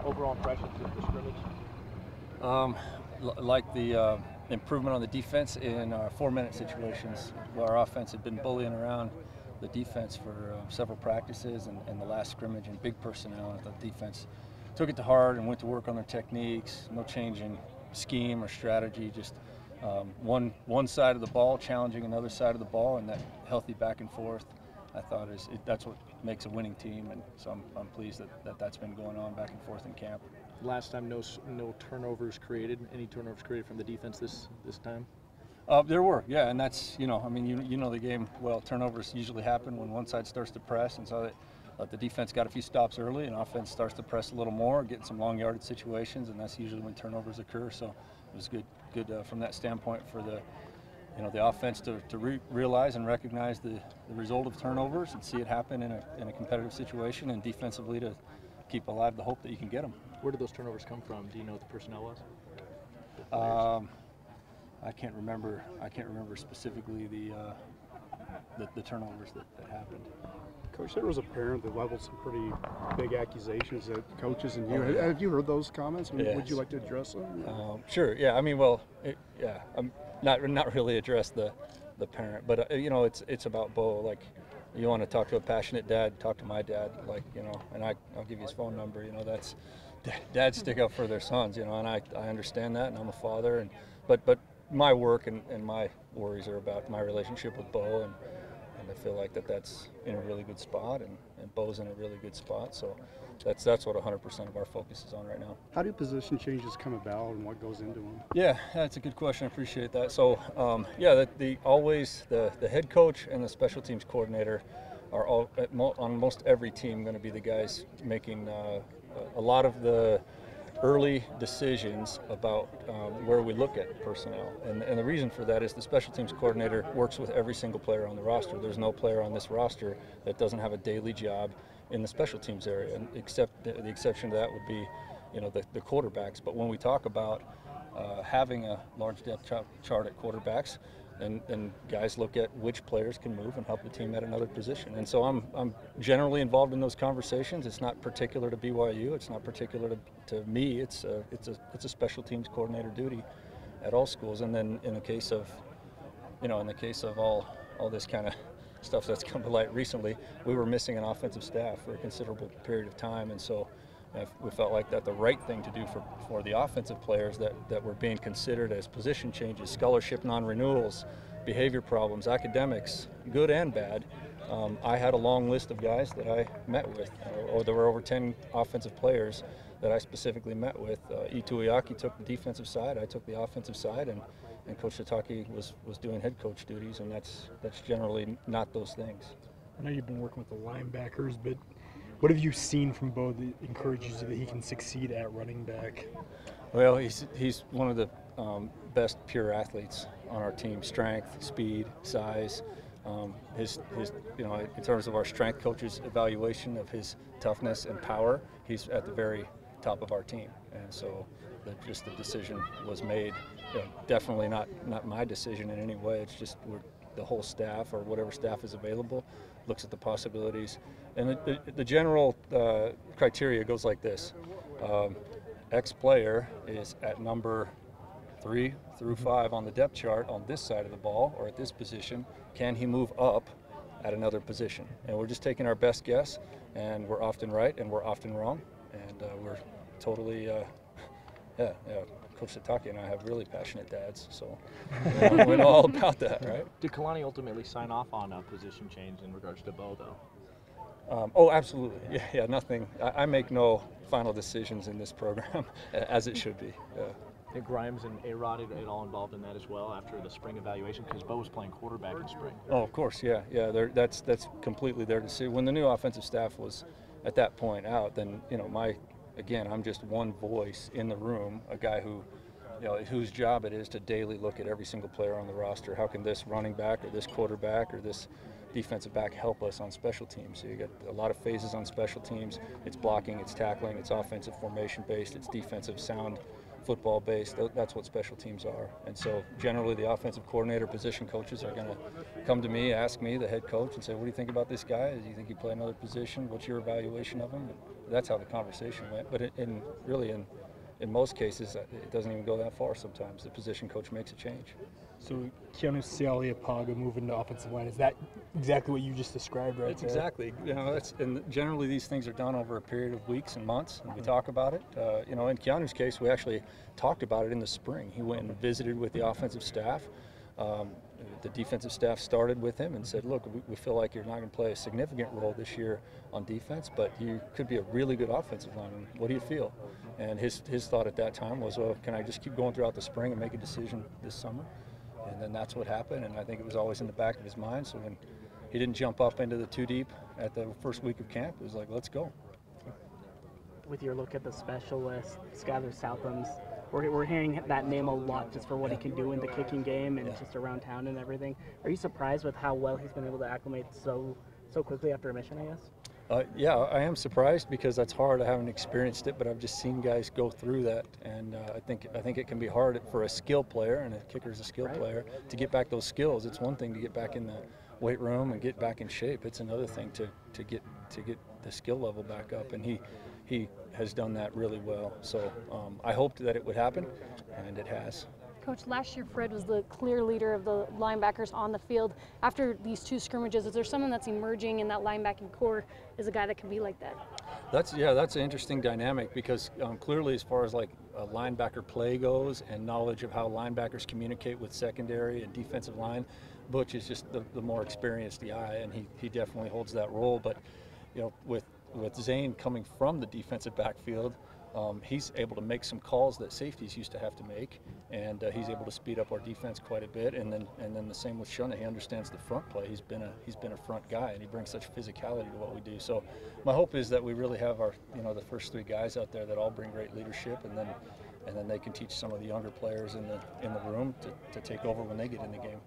overall impressions of the scrimmage? Like the improvement on the defense in 4-minute situations. Our offense had been bullying around the defense for several practices, and the last scrimmage in big personnel. The defense took it to heart and went to work on their techniques. No change in scheme or strategy, just one side of the ball challenging another side of the ball, and that healthy back and forth, I thought that's what makes a winning team, and so I'm pleased that's been going on back and forth in camp. Last time, no turnovers created. Any turnovers created from the defense this time? There were, yeah, and that's, I mean, you know the game well. Turnovers usually happen when one side starts to press, and so the defense got a few stops early, and offense starts to press a little more, getting some long yardage situations, and that's usually when turnovers occur. So it was good from that standpoint for the offense to realize and recognize the result of turnovers and see it happen in a competitive situation, and defensively to keep alive the hope that you can get them. Where did those turnovers come from? Do you know what the personnel was? I can't remember specifically the turnovers that happened. Coach, there was a parent that leveled some pretty big accusations at coaches and you. Have you heard those comments? I mean, yes. Would you like to address them? Sure. Yeah. I mean, I'm not really address the parent, but it's about Beau. Like, you want to talk to a passionate dad, talk to my dad. Like, and I'll give you his phone number. That's dads stick up for their sons. And I understand that, and I'm a father. But my work and my worries are about my relationship with Beau, and I feel like that's in a really good spot, and Beau's in a really good spot. So that's what 100% of our focus is on right now. How do position changes come about, and what goes into them? Yeah, that's a good question. I appreciate that. So the head coach and the special teams coordinator are all on most every team going to be the guys making a lot of the early decisions about where we look at personnel. And the reason for that is the special teams coordinator works with every single player on the roster. There's no player on this roster that doesn't have a daily job in the special teams area, and except the exception to that would be the quarterbacks. But when we talk about having a large depth chart at quarterbacks, and guys look at which players can move and help the team at another position. And so I'm generally involved in those conversations. It's not particular to BYU. It's not particular to me. It's a special teams coordinator duty at all schools. And then in the case of all this kind of stuff that's come to light recently, we were missing an offensive staff for a considerable period of time, and so we felt like that the right thing to do for the offensive players that were being considered as position changes, scholarship non-renewals, behavior problems, academics, good and bad. I had a long list of guys that I met with, or there were over 10 offensive players that I specifically met with. Ituiaki took the defensive side, I took the offensive side, and Coach Sitake was doing head coach duties, and that's generally not those things. I know you've been working with the linebackers, but what have you seen from Beau that encourages you that he can succeed at running back? Well, he's one of the best pure athletes on our team. Strength, speed, size. His in terms of our strength coach's evaluation of his toughness and power, he's at the very top of our team. And so just the decision was made. Definitely not my decision in any way. It's just the whole staff, or whatever staff is available, looks at the possibilities. And the general criteria goes like this. X player is at number 3 through 5 on the depth chart on this side of the ball, or at this position. Can he move up at another position? And we're just taking our best guess, and we're often right and we're often wrong. And we're totally, Coach Sitake and I have really passionate dads, so we know all about that, right? Did Kalani ultimately sign off on a position change in regards to Beau, though? Oh, absolutely. Yeah, nothing. I make no final decisions in this program, as it should be. I think Grimes and A-Rod are all involved in that as well after the spring evaluation, because Beau was playing quarterback in spring. Oh, of course, yeah. That's completely their decision. When the new offensive staff was at that point out, then I'm just one voice in the room, a guy whose job it is to daily look at every single player on the roster. How can this running back or this quarterback or this defensive back help us on special teams? So you get a lot of phases on special teams. It's blocking, it's tackling, it's offensive formation based, it's defensive sound football based. That's what special teams are. And so generally the offensive coordinator, position coaches are going to come to me, ask me, the head coach, and say, what do you think about this guy? Do you think he play another position? What's your evaluation of him? that's how the conversation went. But in most cases, it doesn't even go that far sometimes. The position coach makes a change. So Keanu Sialiapaga moving to offensive line, is that exactly what you just described right It's there? exactly. And generally these things are done over a period of weeks and months, and we talk about it. In Keanu's case, we actually talked about it in the spring. He went and visited with the offensive staff. The defensive staff started with him and said, look, we feel like you're not going to play a significant role this year on defense, but you could be a really good offensive lineman. What do you feel? And his thought at that time was, well, can I just keep going throughout the spring and make a decision this summer? And then that's what happened, and I think it was always in the back of his mind. So when he didn't jump up into the two deep at the first week of camp, it was like, let's go. With your look at the specialist, Skylar Southam's, we're hearing that name a lot just for what he can do in the kicking game and just around town and everything. Are you surprised with how well he's been able to acclimate so quickly after a mission, I guess? Yeah, I am surprised because that's hard. I haven't experienced it, but I've just seen guys go through that, and I think it can be hard for a skill player, and a kicker's a skill player, to get back those skills. It's one thing to get back in the weight room and get back in shape. It's another thing to get the skill level back up, and he has done that really well. So I hoped that it would happen, and it has. Coach, last year Fred was the clear leader of the linebackers on the field. After these two scrimmages, is there someone that's emerging in that linebacking core as a guy that can be like that? That's an interesting dynamic because clearly, as far as like a linebacker play goes and knowledge of how linebackers communicate with secondary and defensive line, Butch is just the more experienced guy, and he definitely holds that role. But with Zane coming from the defensive backfield, he's able to make some calls that safeties used to have to make, and he's able to speed up our defense quite a bit. And then the same with Shunna. He understands the front play. He's been a front guy, and he brings such physicality to what we do. So my hope is that we really have our the first three guys out there that all bring great leadership, and then they can teach some of the younger players in the room to take over when they get in the game.